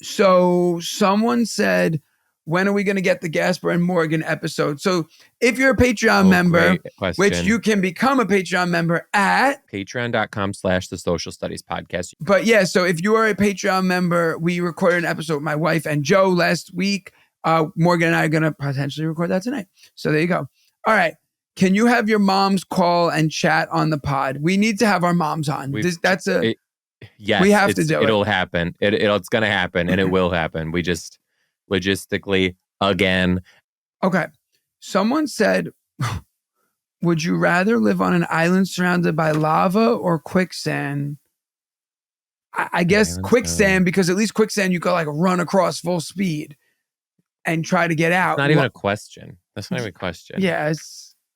So someone said, when are we going to get the Gaspare and Morgan episode? So if you're a Patreon member, which you can become a Patreon member at patreon.com/the Social Studies Podcast. But yeah, so if you are a Patreon member, we recorded an episode with my wife and Joe last week. Morgan and I are going to potentially record that tonight. So there you go. All right. Can you have your moms call and chat on the pod? We need to have our moms on. Yes, we have to do it. It'll happen. It's going to happen and it will happen. We just logistically again. Okay. Someone said, would you rather live on an island surrounded by lava or quicksand? I guess quicksand, because at least quicksand you could like run across full speed and try to get out. It's not even a question. That's not even a question. Yeah,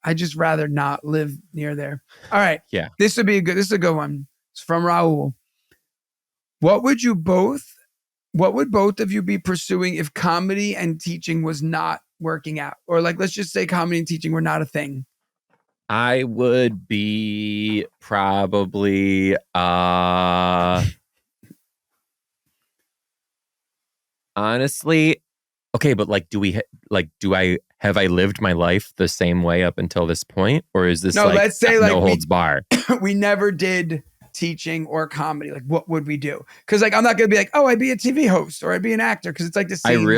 I just rather not live near there. All right. Yeah. This is a good one. It's from Raul. What would both of you be pursuing if comedy and teaching was not working out? Or like, let's just say comedy and teaching were not a thing. I would be probably, honestly, okay, but like, have I lived my life the same way up until this point? Or is this let's say like no holds bar? We never did teaching or comedy. Like what would we do? Because like I'm not gonna be like, oh, I'd be a TV host or I'd be an actor, because it's like the same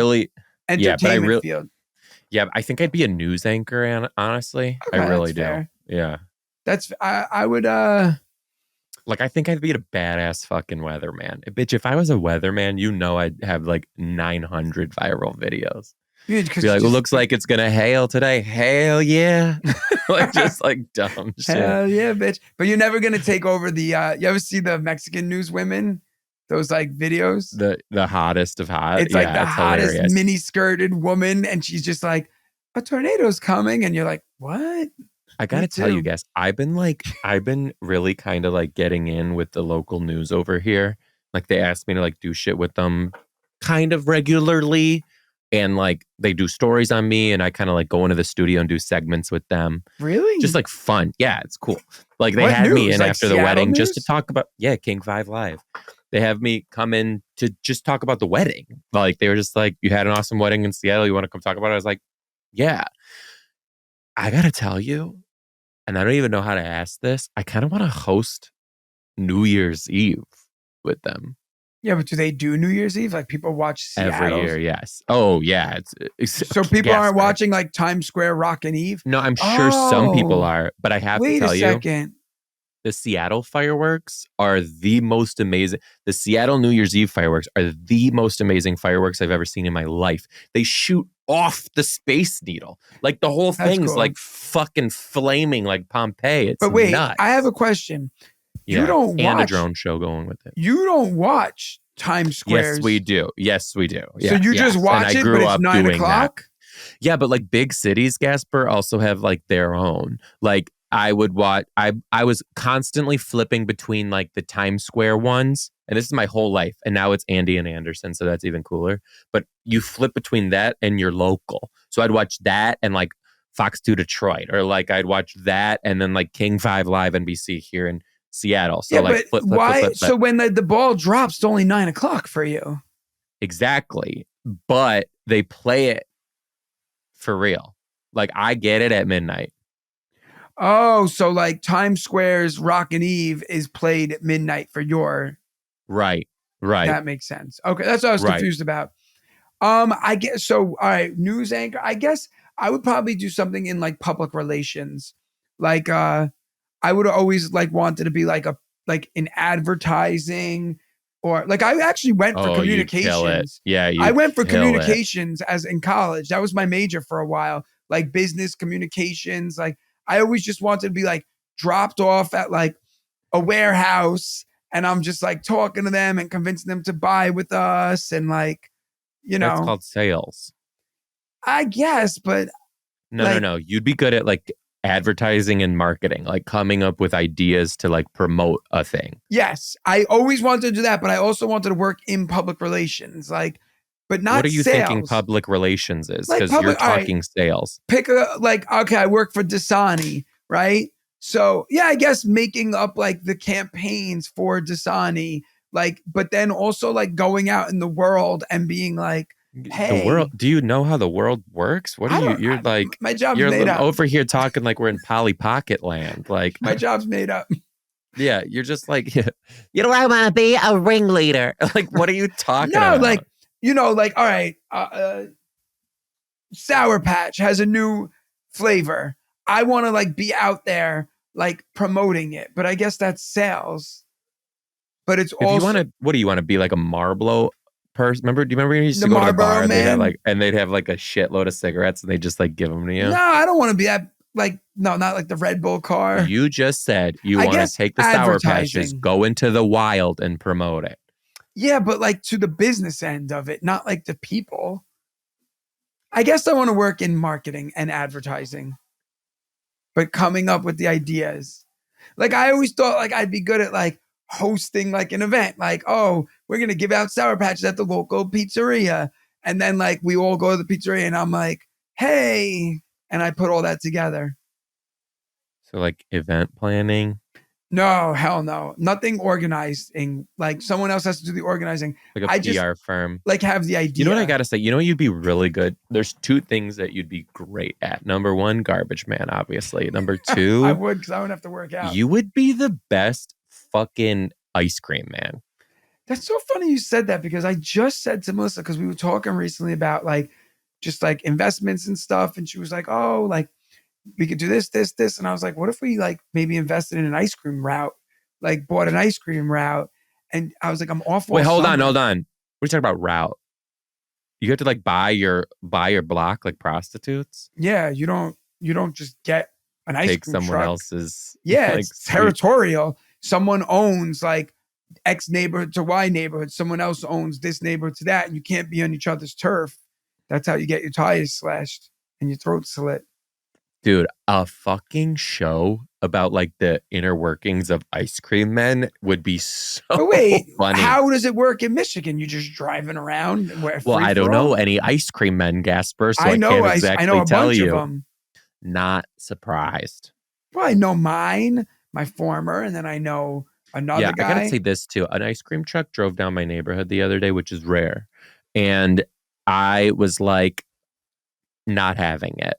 entertainment field. Yeah, I think I'd be a news anchor, honestly. Okay, I really do. Fair. Yeah. I would like I think I'd be a badass fucking weatherman. Bitch, if I was a weatherman, I'd have like 900 viral videos. Be like, it looks like it's gonna hail today. Hell yeah. Like just like dumb shit. Hell yeah, bitch. But you're never gonna take over the you ever see the Mexican news women? Those like videos? The hottest of hot. It's like the hottest mini skirted woman, and she's just like, a tornado's coming, and you're like, what? I gotta tell you guys, I've been really kind of like getting in with the local news over here. Like they asked me to like do shit with them kind of regularly. And like they do stories on me and I kind of like go into the studio and do segments with them. Really? Just like fun. Yeah, it's cool. Like they had me in like after the wedding just to talk about, King 5 Live. They have me come in to just talk about the wedding. Like they were just like, you had an awesome wedding in Seattle. You want to come talk about it? I was like, yeah. I got to tell you, and I don't even know how to ask this. I kind of want to host New Year's Eve with them. Yeah, but do they do New Year's Eve? Like people watch Seattle? Every year, yes. Oh, yeah. It's so people aren't watching like Times Square Rockin' Eve? No, I'm sure some people are, but I have to tell you. Wait a second. The Seattle fireworks are the most amazing. The Seattle New Year's Eve fireworks are the most amazing fireworks I've ever seen in my life. They shoot off the Space Needle. Like the whole thing's like fucking flaming like Pompeii. It's but wait, nuts. I have a question. You don't watch, and a drone show going with it. You don't watch Times Square. Yes, we do. Yes, we do. So you just watch it, but it's 9 o'clock? Yeah, but like big cities, Gaspare, also have like their own. Like I would watch, I was constantly flipping between like the Times Square ones. And this is my whole life. And now it's Andy and Anderson. So that's even cooler. But you flip between that and your local. So I'd watch that and like Fox 2 Detroit. Or like I'd watch that and then like King 5 Live NBC here in Seattle. So Yeah, like but flip, flip, flip, why? flip, flip. So when the ball drops, it's only 9:00 for you. Exactly. But they play it for real. Like I get it at midnight. Oh, so like Times Square's Rockin' Eve is played at midnight for your. Right. Right. That makes sense. Okay, that's what I was Right. confused about. I guess so. All right, news anchor. I guess I would probably do something in like public relations. Like I would always like wanted to be like in advertising, or like I actually went for Oh, you'd kill it. communications. Yeah, I you'd went for kill it. communications as in college. That was my major for a while, like business communications. Like I always just wanted to be like dropped off at like a warehouse, and I'm just like talking to them and convincing them to buy with us, and like, That's called sales. I guess, but No. You'd be good at like advertising and marketing, like coming up with ideas to like promote a thing. yes, I always wanted to do that, but I also wanted to work in public relations, like, but not What are you thinking sales. public relations is? Like Because you're public, all right, talking sales. pick a like, okay, I work for Dasani, right? So yeah, I guess making up like the campaigns for Dasani, like, but then also like going out in the world and being like, The world. hey, Do you know how the world works? What are I you? don't. You're like My job's you're made up. over here talking like we're in Polly Pocket land. Like My job's made up. yeah, you're just like you know I want to be a ringleader. Like what are you talking No, about? like, like, all right, Sour Patch has a new flavor. I want to like be out there like promoting it, but I guess that's sales. But it's if you also want to, what do you want to be like a Marlboro person? Remember? Do you remember when you used the to go to the Marlboro bar? They had Man. like, and they'd have like a shitload of cigarettes, and they just like give them to you. No, I don't want to be that. Like, no, not like the Red Bull car. You just said you I want to guess take the Sour Patches, advertising. go into the wild, and promote it. Yeah, but like to the business end of it, not like the people. I guess I want to work in marketing and advertising, but coming up with the ideas. Like I always thought like I'd be good at like hosting like an event. Like, oh, we're gonna give out Sour Patches at the local pizzeria. And then like we all go to the pizzeria and I'm like, hey, and I put all that together. So like event planning, No, hell no. Nothing organizing. Like someone else has to do the organizing. like a I PR just firm. like have the idea. You know what I gotta say? You know what you'd be really good? There's two things that you'd be great at. Number one, garbage man, obviously. Number two, I would, because I would have to work out. you would be the best fucking ice cream man. That's so funny you said that, because I just said to Melissa, because we were talking recently about like just like investments and stuff. And she was like, oh, like we could do this, this, this. And I was like, what if we like maybe invested in an ice cream route, like bought an ice cream route? And I was like, I'm off. Wait, hold on. What are you talking about route? You have to like buy your block like prostitutes? Yeah, you don't just get an ice Take cream someone truck. else's. Yeah, like, it's territorial. Someone owns like X neighborhood to Y neighborhood. Someone else owns this neighborhood to that. And you can't be on each other's turf. That's how you get your tires slashed and your throat slit. Dude, a fucking show about like the inner workings of ice cream men would be so But wait, funny. how does it work in Michigan? You just driving around? Well, I don't know any ice cream men, Gaspar, so I can't exactly I know a tell bunch you. of them. Not surprised. Well, I know mine, my former, and then I know another guy. I gotta say this too. An ice cream truck drove down my neighborhood the other day, which is rare. And I was like, not having it.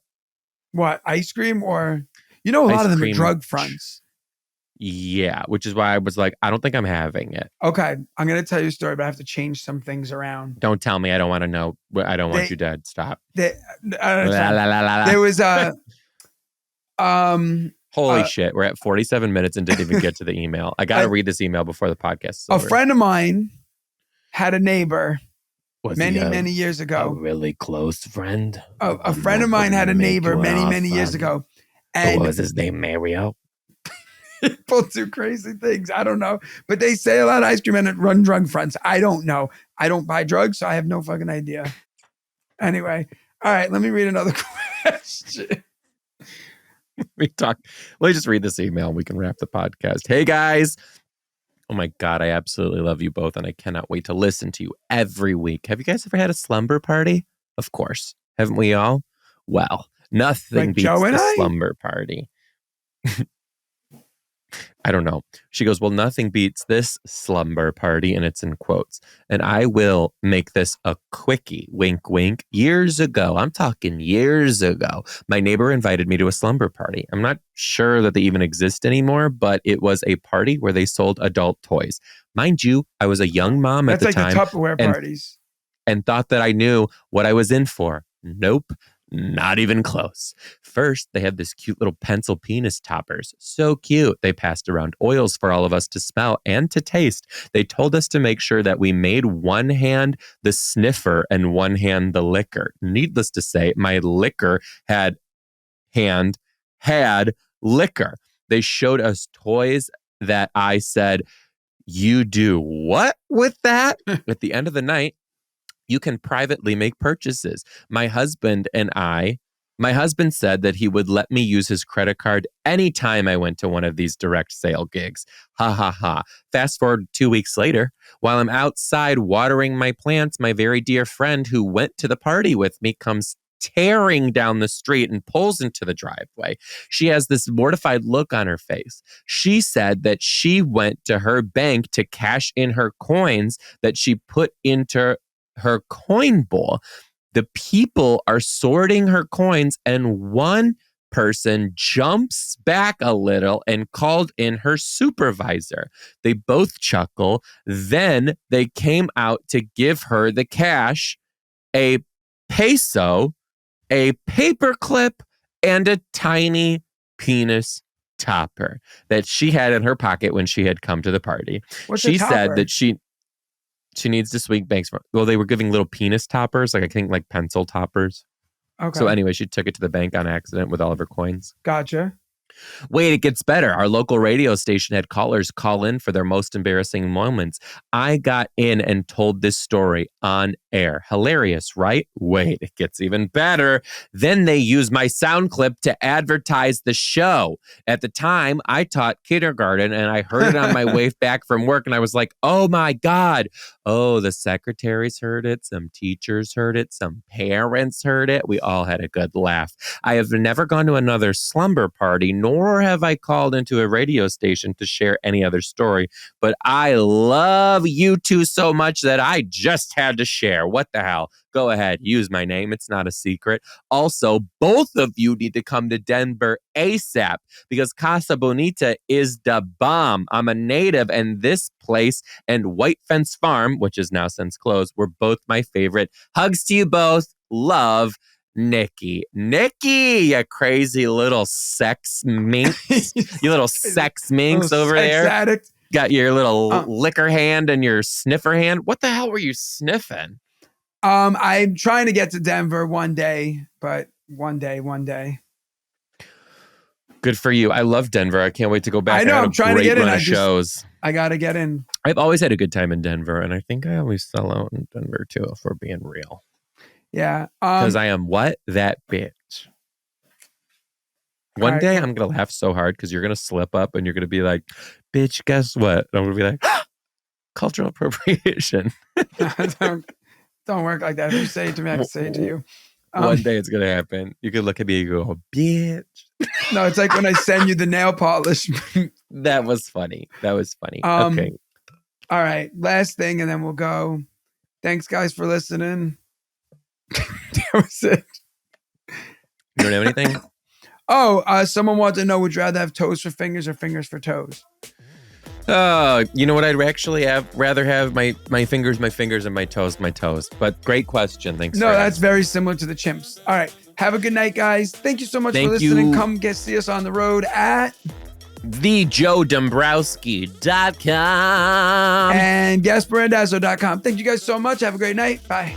What, ice cream? Or, a lot of them are drug fronts. Yeah, which is why I was like, I don't think I'm having it. Okay, I'm going to tell you a story, but I have to change some things around. Don't tell me. I don't want to know. I don't want you dead. Stop. There was a... Holy shit, we're at 47 minutes and didn't even get to the email. I got to read this email before the podcast is over. A friend of mine had a neighbor many years ago. A really close friend? A friend of mine had a neighbor many years ago. And what was his name, Mario? People do crazy things. I don't know. But they say a lot of ice cream and run drug fronts. I don't know. I don't buy drugs, so I have no fucking idea. Anyway. All right, let me read another question. Let me just read this email and we can wrap the podcast. Hey guys. Oh my God, I absolutely love you both and I cannot wait to listen to you every week. Have you guys ever had a slumber party? Of course. Haven't we all? Well, nothing beats the slumber party. I don't know. She goes, well, nothing beats this slumber party, and it's in quotes. And I will make this a quickie, wink, wink. Years ago, I'm talking years ago, my neighbor invited me to a slumber party. I'm not sure that they even exist anymore, but it was a party where they sold adult toys. Mind you, I was a young mom at That's the like time the Tupperware parties. and thought that I knew what I was in for. Nope. Not even close. First, they had this cute little pencil penis toppers. So cute. They passed around oils for all of us to smell and to taste. They told us to make sure that we made one hand the sniffer and one hand the liquor. Needless to say, my liquor hand had liquor. They showed us toys that I said, you do what with that? At the end of the night, you can privately make purchases. My husband said that he would let me use his credit card anytime I went to one of these direct sale gigs. Ha ha ha. Fast forward 2 weeks later, while I'm outside watering my plants, my very dear friend who went to the party with me comes tearing down the street and pulls into the driveway. She has this mortified look on her face. She said that she went to her bank to cash in her coins that she put into her coin bowl. The people are sorting her coins, and one person jumps back a little and called in her supervisor. They both chuckle. Then they came out to give her the cash, a peso, a paperclip, and a tiny penis topper that she had in her pocket when she had come to the party. She said that she needs to swing banks. Well, they were giving little penis toppers, like I think like pencil toppers. Okay. So anyway, she took it to the bank on accident with all of her coins. Gotcha. Wait, it gets better. Our local radio station had callers call in for their most embarrassing moments. I got in and told this story on air. Hilarious, right? Wait, it gets even better. Then they used my sound clip to advertise the show. At the time, I taught kindergarten and I heard it on my way back from work and I was like, oh my God. Oh, the secretaries heard it. Some teachers heard it. Some parents heard it. We all had a good laugh. I have never gone to another slumber party, nor have I called into a radio station to share any other story. But I love you two so much that I just had to share. What the hell? Go ahead, use my name. It's not a secret. Also, both of you need to come to Denver ASAP because Casa Bonita is the bomb. I'm a native, and this place and White Fence Farm, which is now since closed, were both my favorite. Hugs to you both. Love, Nikki. Nikki, you crazy little sex minx. You little sex minx over there. Addict. Got your little liquor hand and your sniffer hand. What the hell were you sniffing? I'm trying to get to Denver one day, but one day. Good for you. I love Denver. I can't wait to go back. I know. I'm trying to get in. I got to get in. I've always had a good time in Denver, and I think I always sell out in Denver too, if we're being real. Yeah. Because I am what? That bitch. One day I'm going to laugh so hard because you're going to slip up and you're going to be like, bitch, guess what? And I'm going to be like, cultural appropriation. Don't work like that. If you say it to me, I can say it to you. One day it's going to happen. You could look at me and go, bitch. No, it's like when I send you the nail polish. That was funny. Okay. All right. Last thing, and then we'll go. Thanks, guys, for listening. That was it. You don't have anything? Someone wants to know, would you rather have toes for fingers or fingers for toes? You know what? I'd actually rather have my fingers, and my toes. But great question. Thanks. No, that's very similar to the chimps. All right. Have a good night, guys. Thank you so much for listening. Come see us on the road at thejoedombrowski.com and GaspareRandazzo.com. Thank you guys so much. Have a great night. Bye.